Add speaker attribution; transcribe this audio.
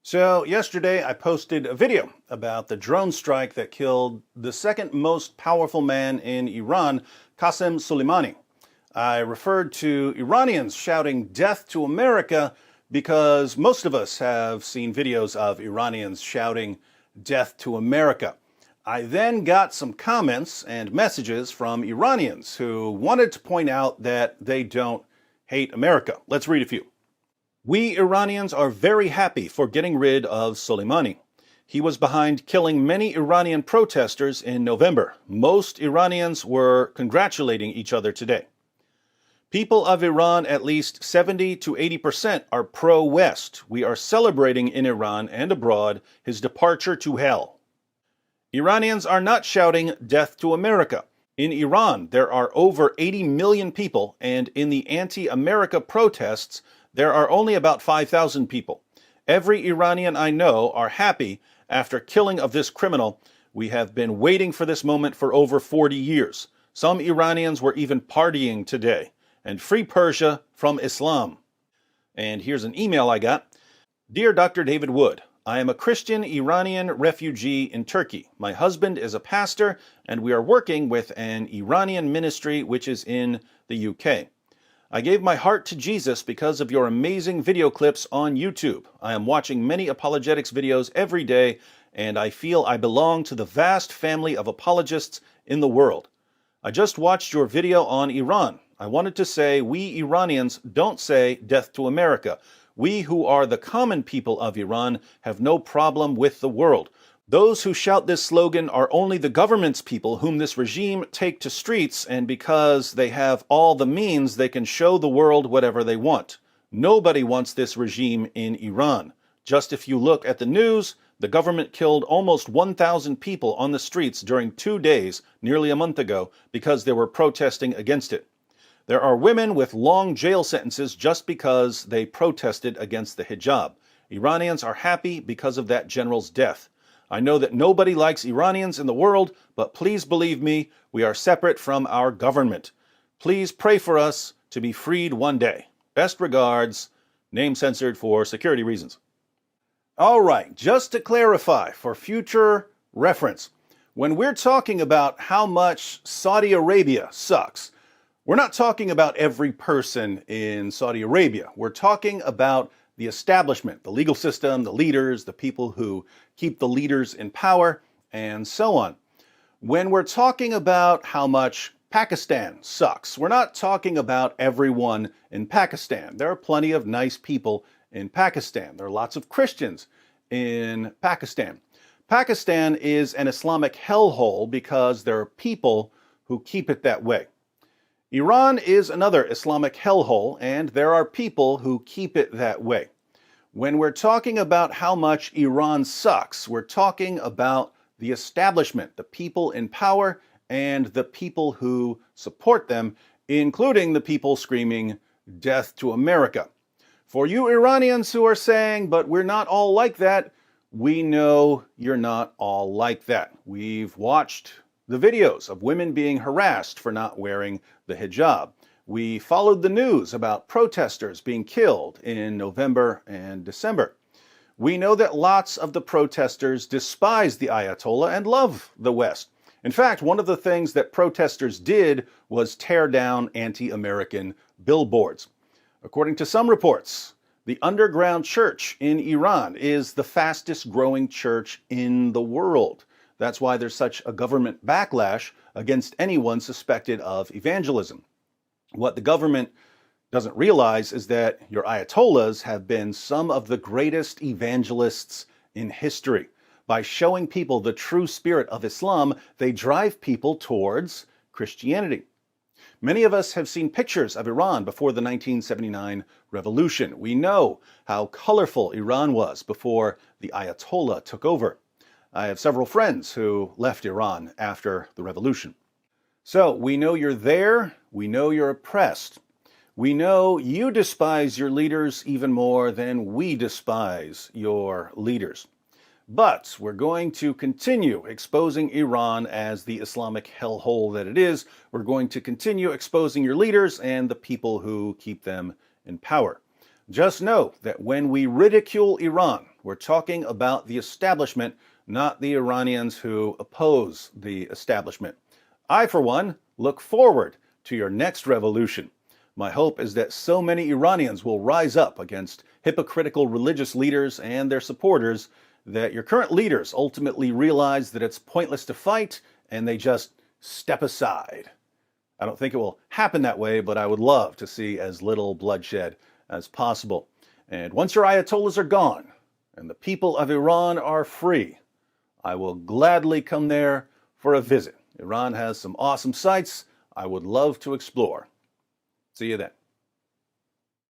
Speaker 1: So, yesterday I posted a video about the drone strike that killed the second most powerful man in Iran, Qasem Soleimani. I referred to Iranians shouting death to America because most of us have seen videos of Iranians shouting death to America. I then got some comments and messages from Iranians who wanted to point out that they don't hate America. Let's read a few. We Iranians are very happy for getting rid of Soleimani. He was behind killing many Iranian protesters in November. Most Iranians were congratulating each other today. People of Iran, at least 70 to 80%, are pro-West. We are celebrating in Iran and abroad his departure to hell. Iranians are not shouting death to America. In Iran, there are over 80 million people, and in the anti-America protests, there are only about 5,000 people. Every Iranian I know are happy after killing of this criminal. We have been waiting for this moment for over 40 years. Some Iranians were even partying today. And free Persia from Islam. And here's an email I got. Dear Dr. David Wood, I am a Christian Iranian refugee in Turkey. My husband is a pastor, and we are working with an Iranian ministry which is in the UK. I gave my heart to Jesus because of your amazing video clips on YouTube. I am watching many apologetics videos every day, and I feel I belong to the vast family of apologists in the world. I just watched your video on Iran. I wanted to say we Iranians don't say death to America. We who are the common people of Iran have no problem with the world. Those who shout this slogan are only the government's people whom this regime take to streets, and because they have all the means, they can show the world whatever they want. Nobody wants this regime in Iran. Just if you look at the news, the government killed almost 1,000 people on the streets during 2 days, nearly a month ago, because they were protesting against it. There are women with long jail sentences just because they protested against the hijab. Iranians are happy because of that general's death. I know that nobody likes Iranians in the world, but please believe me, we are separate from our government. Please pray for us to be freed one day. Best regards, name censored for security reasons. All right, just to clarify for future reference, when we're talking about how much Saudi Arabia sucks, we're not talking about every person in Saudi Arabia. We're talking about the establishment, the legal system, the leaders, the people who keep the leaders in power, and so on. When we're talking about how much Pakistan sucks, we're not talking about everyone in Pakistan. There are plenty of nice people in Pakistan. There are lots of Christians in Pakistan. Pakistan is an Islamic hellhole because there are people who keep it that way. Iran is another Islamic hellhole, and there are people who keep it that way. When we're talking about how much Iran sucks, we're talking about the establishment, the people in power, and the people who support them, including the people screaming, "Death to America." For you Iranians who are saying, but we're not all like that, we know you're not all like that. We've watched the videos of women being harassed for not wearing the hijab. We followed the news about protesters being killed in November and December. We know that lots of the protesters despise the Ayatollah and love the West. In fact, one of the things that protesters did was tear down anti-American billboards. According to some reports, the underground church in Iran is the fastest growing church in the world. That's why there's such a government backlash against anyone suspected of evangelism. What the government doesn't realize is that your Ayatollahs have been some of the greatest evangelists in history. By showing people the true spirit of Islam, they drive people towards Christianity. Many of us have seen pictures of Iran before the 1979 revolution. We know how colorful Iran was before the Ayatollah took over. I have several friends who left Iran after the revolution. So we know you're there, we know you're oppressed. We know you despise your leaders even more than we despise your leaders. But we're going to continue exposing Iran as the Islamic hellhole that it is. We're going to continue exposing your leaders and the people who keep them in power. Just know that when we ridicule Iran, We're talking about the establishment, not the Iranians who oppose the establishment. I, for one, look forward to your next revolution. My hope is that so many Iranians will rise up against hypocritical religious leaders and their supporters that your current leaders ultimately realize that it's pointless to fight and they just step aside. I don't think it will happen that way, but I would love to see as little bloodshed as possible. And once your ayatollahs are gone and the people of Iran are free, I will gladly come there for a visit. Iran has some awesome sites I would love to explore. See you then.